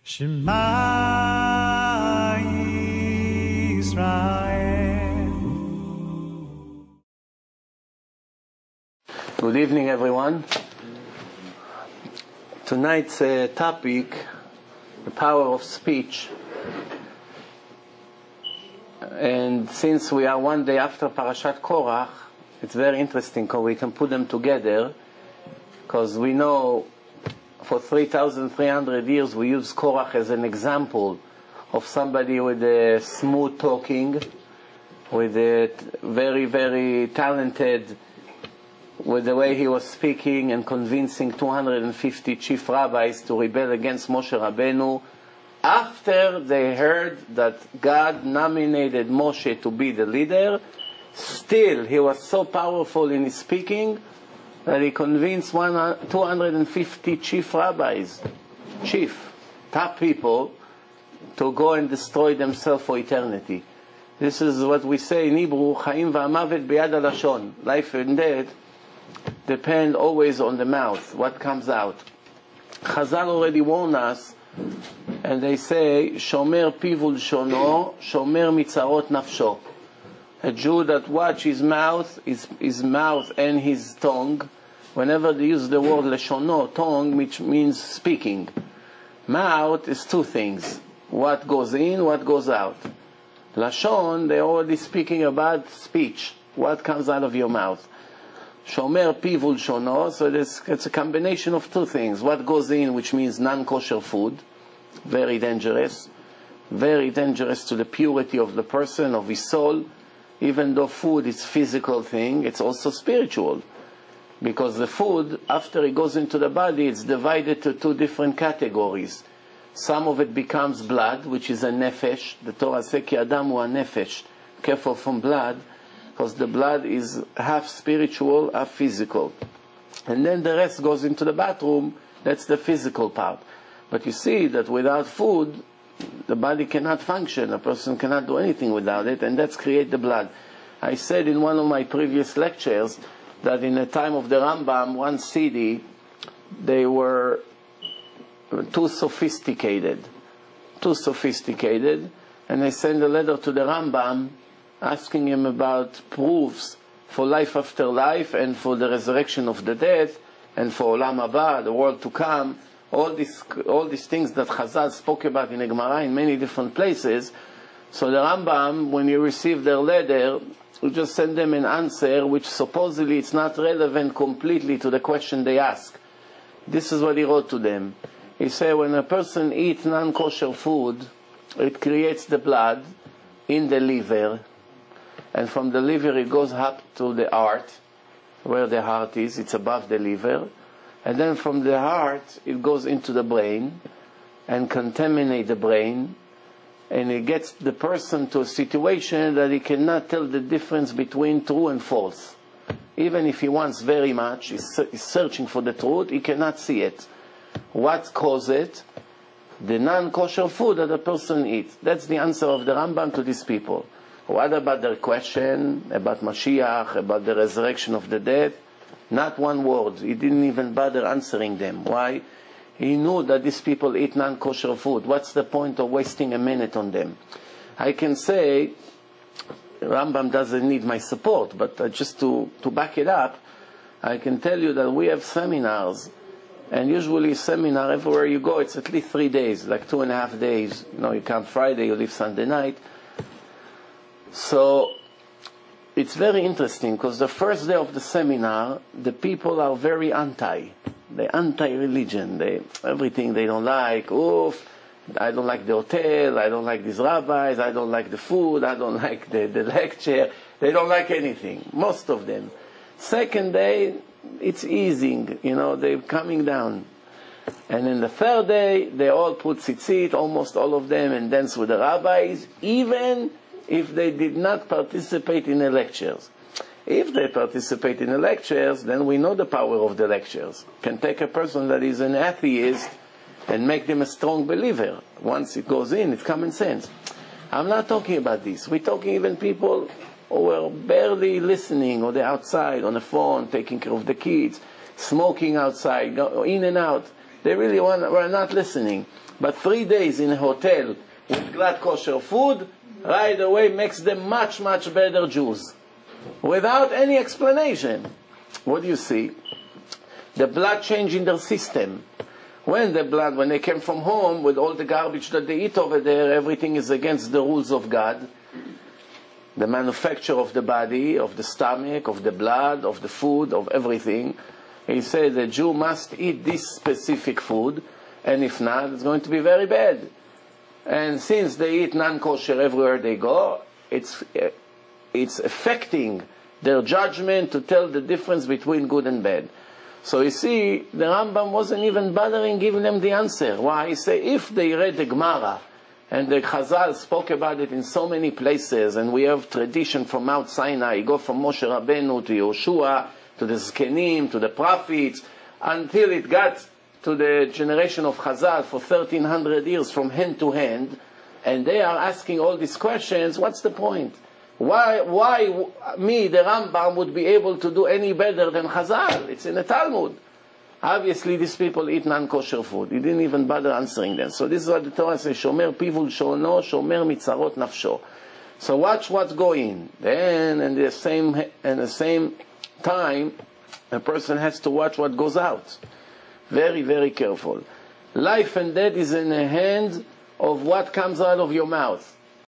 Shema Yisrael. Good evening, everyone. Tonight's topic, the power of speech. And since we are one day after Parashat Korach, it's very interesting because we can put them together, because we know for 3,300 years we use Korach as an example of somebody with a smooth talking, with a very, very talented, with the way he was speaking and convincing 250 chief rabbis to rebel against Moshe Rabbeinu after they heard that God nominated Moshe to be the leader. Still, he was so powerful in his speaking that he convinced 250 chief rabbis, top people, to go and destroy themselves for eternity. This is what we say in Hebrew, Chaim va'amavet biyad halashon. Life and death depend always on the mouth, what comes out. Chazal already warned us, and they say, Shomer piv ulshono, shomer mitzarot nafsho. A Jew that watch his mouth and his tongue, whenever they use the word leshono, tongue, which means speaking. Mouth is two things. What goes in, what goes out. Lashon, they're already speaking about speech. What comes out of your mouth. Shomer piv ulshono, so it's a combination of two things. What goes in, which means non-kosher food. Very dangerous. Very dangerous to the purity of the person, of his soul. Even though food is physical thing, it's also spiritual. Because the food, after it goes into the body, it's divided to two different categories. Some of it becomes blood, which is a nefesh. The Torah says, Ki Adam hu nefesh. Careful from blood, because the blood is half spiritual, half physical. And then the rest goes into the bathroom. That's the physical part. But you see that without food, the body cannot function. A person cannot do anything without it, and that's create the blood. I said in one of my previous lectures that in the time of the Rambam, one city, they were too sophisticated, and they sent a letter to the Rambam asking him about proofs for life after life and for the resurrection of the dead and for Olam Haba, the world to come. All these things that Chazal spoke about in the Gemara in many different places. So the Rambam, when he received their letter, he just sent them an answer which supposedly it's not relevant completely to the question they ask. This is what he wrote to them. He said, when a person eats non-kosher food, it creates the blood in the liver, and from the liver it goes up to the heart, where the heart is, it's above the liver. And then from the heart, it goes into the brain and contaminates the brain. And it gets the person to a situation that he cannot tell the difference between true and false. Even if he wants very much, he's searching for the truth, he cannot see it. What caused it? The non-kosher food that the person eats. That's the answer of the Rambam to these people. What about their question about Mashiach, about the resurrection of the dead? Not one word. He didn't even bother answering them. Why? He knew that these people eat non-kosher food. What's the point of wasting a minute on them? I can say, Rambam doesn't need my support, but just to back it up, I can tell you that we have seminars, and usually seminar, everywhere you go, it's at least 3 days, like 2.5 days. You come Friday, you leave Sunday night. So it's very interesting, because the first day of the seminar, the people are very they're anti-religion. Everything they don't like. Oof, I don't like the hotel, I don't like these rabbis, I don't like the food, I don't like the lecture. They don't like anything, most of them. Second day, it's easing, they're coming down. And then the third day, they all put tzitzit, almost all of them, and dance with the rabbis, even if they did not participate in the lectures. If they participate in the lectures, then we know the power of the lectures. Can take a person that is an atheist and make them a strong believer. Once it goes in, it's common sense. I'm not talking about this. We're talking even people who are barely listening, or they're outside on the phone, taking care of the kids, smoking outside, go in and out. They really were not listening. But 3 days in a hotel with glad kosher food, right away makes them much, much better Jews. Without any explanation. What do you see? The blood changed in their system. When they came from home with all the garbage that they eat over there, everything is against the rules of God. The manufacture of the body, of the stomach, of the blood, of the food, of everything. He said the Jew must eat this specific food, and if not, it's going to be very bad. And since they eat non-kosher everywhere they go, it's affecting their judgment to tell the difference between good and bad. So you see, the Rambam wasn't even bothering giving them the answer. Why? He said, if they read the Gemara, and the Chazal spoke about it in so many places, and we have tradition from Mount Sinai, go from Moshe Rabbeinu to Yoshua, to the Zkenim, to the prophets, until it got to the generation of Chazal for 1300 years from hand to hand, and they are asking all these questions, what's the point? Why me, the Rambam, would be able to do any better than Chazal? It's in the Talmud. Obviously, these people eat non-kosher food. He didn't even bother answering them. So this is what the Torah says, Shomer pivul shono, shomer mitzarot nafsho. So watch what's going. Then, in the same time, a person has to watch what goes out. Very, very careful. Life and death is in the hand of what comes out of your mouth.